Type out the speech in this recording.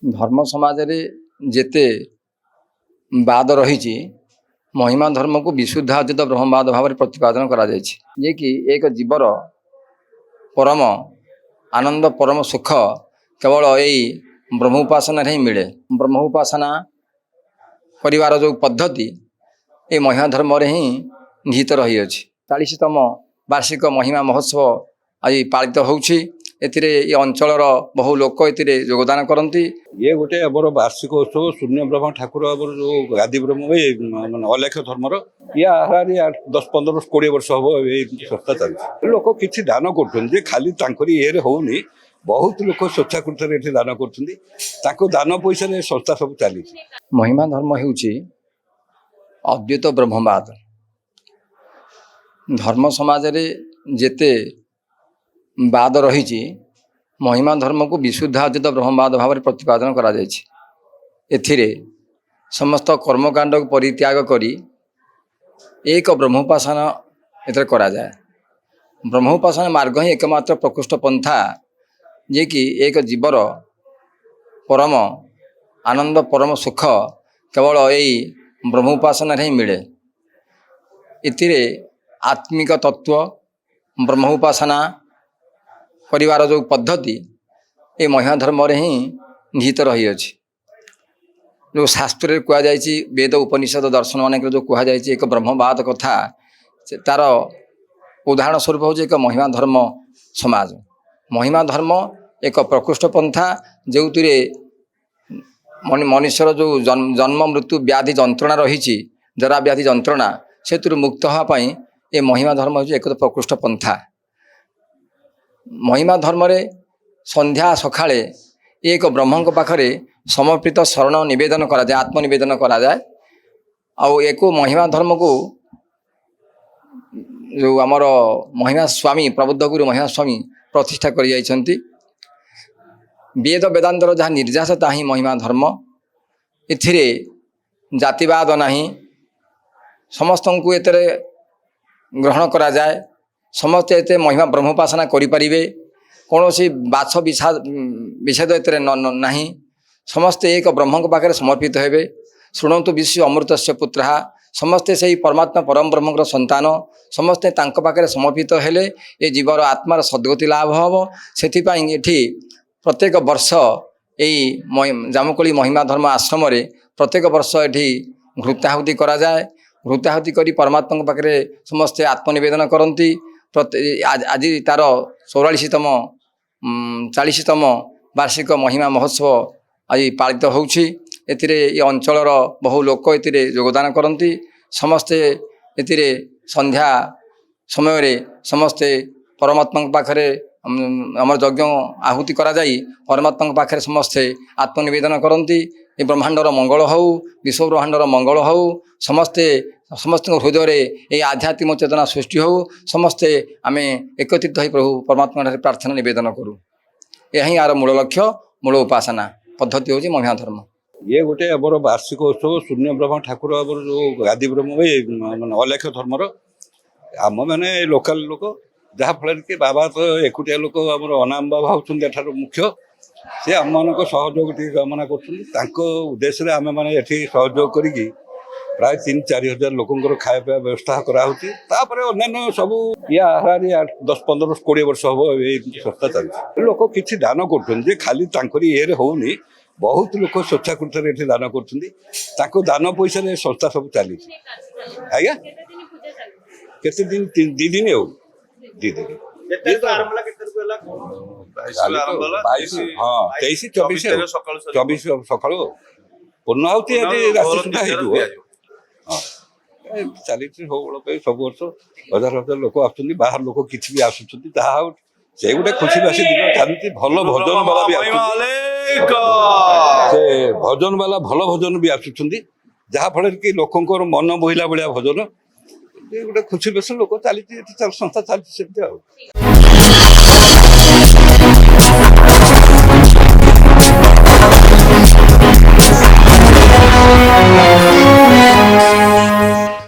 धर्म समाज रे जेते बाद रही महिमा धर्म को विशुद्धातीत ब्रह्मवाद भाव में प्रतिपादन करा जे कि एक जीवर परम आनंद परम सुख केवल यही ब्रह्म उपासना ही मिले। ब्रह्म उपासना परिवार जो पद्धति ये महिमा धर्म रे ही निहित रही अछि। 40तम वार्षिक महिमा महोत्सव आज पालित होउछि। एथिरे ये अंचलर बहु लोक एथिरे योगदान करती। ये गोटे आमर वार्षिक उत्सव शून्य ब्रह्म ठाकुर आमर जो गादी ब्रह्म मान अलेख धर्मर या 10-15-20 वर्ष हम ये संस्था चलती। लोक किसी दान कर खाली ये होनी बहुत लोक स्वेच्छाकृत दान कर दान पैसा संस्था सब चली। महिमा धर्म होउछि अद्वैत ब्रह्मवाद। धर्म समाज रे जेते बाद रही महिमा धर्म को विशुद्धातीत ब्रह्मवाद भाव में प्रतिपादन करा एथिरे समस्त कर्मकांड को परित्याग करी एक ब्रह्मोपासना एथरे करा जाए। ब्रह्मोपासना मार्ग ही एकमात्र प्रकृष्ट पंथा जे कि एक जीवर परम आनंद परम सुख केवल यही ब्रह्मोपासना ही मिले। एथिरे आत्मिक तत्व ब्रह्मोपासना परिवार जो पद्धति ये महिमा धर्म रे ही निहित रही अछि। जो शास्त्र कह जाए वेद उपनिषद दर्शन मान जो कह जाए एक ब्रह्मवाद कथा तार उदाहरण स्वरूप हो एक महिमा धर्म समाज। महिमा धर्म एक प्रकृष्ट पंथा जो मनुष्यर जो जन्म मृत्यु व्याधि जंत्रणा रही जरा व्याधि जंत्रणा से मुक्त होगापाई ये महिमा धर्म हो एक प्रकृष्ट पंथा। महिमा धर्म रे संध्या सकाळे एक ब्रह्म पाखरे समर्पित शरण निवेदन करा जाए, आत्मनिवेदन करा जाए। आउ एक महिमा धर्म को जो आमर महिमा स्वामी प्रबुद्ध गुरु महिमा स्वामी प्रतिष्ठा कर जाइछन्ति। वेद वेदांतर जहाँ निर्यास ताही महिमा धर्म। एथिरे जातिवाद नहीं, समस्त को एतरे ग्रहण करा जाए। समस्ते एते महिमा ब्रह्मोपासना करिपारिबे। कौनसी बाछ विषेद एतरे नहीं। समस्ते एक ब्रह्म पाखे समर्पित हेबे। शुणन्तु विश्व अमृतस्य पुत्रः। समस्ते से परमात्मा परम ब्रह्म संतान समस्ते तांको पाखे समर्पित हेले ये जीवर आत्मार सद्गति लाभ हम। से प्रत्येक वर्ष यही जामुकोली महिमा धर्म आश्रम रे प्रत्येक वर्ष ये घृताहुति करा जाए। घृताहुति करी परमात्मा पाखे समस्ते आत्मनिवेदन करती। आज तार 44तम 40तम वार्षिक महिमा महोत्सव आज पालित होउछि। एथिरे ये अंचलर बहु लोक एथिरे योगदान करती। समस्ते एथिरे संध्या समय रे समस्ते परमात्मा पाखरे आमर यज्ञ आहुति करा जाई परमात्मा पाखरे समस्ते आत्मनिवेदन करती। ये ब्रह्मांडर मंगल हो, विश्व ब्रह्मांडर मंगल हो, समस्ते समस्त हृदय ये आध्यात्मिक चेतना सृष्टि हो। समस्ते आम एकत्रित हो प्रभु परमात्मा प्रार्थना निवेदन करूँ। यही यार मूल लक्ष्य मूल उपासना पद्धति हूँ महिमा धर्म। ये गोटे आमर वार्षिक उत्सव शून्य ब्रह्म ठाकुर आमर जो गादी ब्रह्म मान अलेख धर्मर आम मैंने लोकाल लोक जहाँ फल कि बाबा तो एकुटिया लोक आमर अनाम बाबा होठार मुख्य से आम मान सहयोग कामना करदेश्य आम मैंने सहयोग करी प्राय 3-4 हजार लोकंर खाया व्यवस्था कराऊँगी। अन्य सब या 10-15-20 वर्ष हम ये संस्था चलती। लोक किसी दान कर खाली ये होनी बहुत लोक स्वेच्छाकृत दान कर दान पैसा संस्था सब चली। आज्ञा केते दिन 2 दिन हो 2 दिन 23-24 सका पूर्ण आहुति राशि सुधा चली सब वर्ष 1000 लोक आसुच्च बाहर लोक किसी भी आसुच्च से गोटे खुशी बासी दिन चलती। भल भजन वाला भी भजन वाला भल भजन भी आसुच्च जहाँ फल कि लोकंर मन बोहिला भाया भजन गोटे खुशी बेस लोक चली संस्था चलती।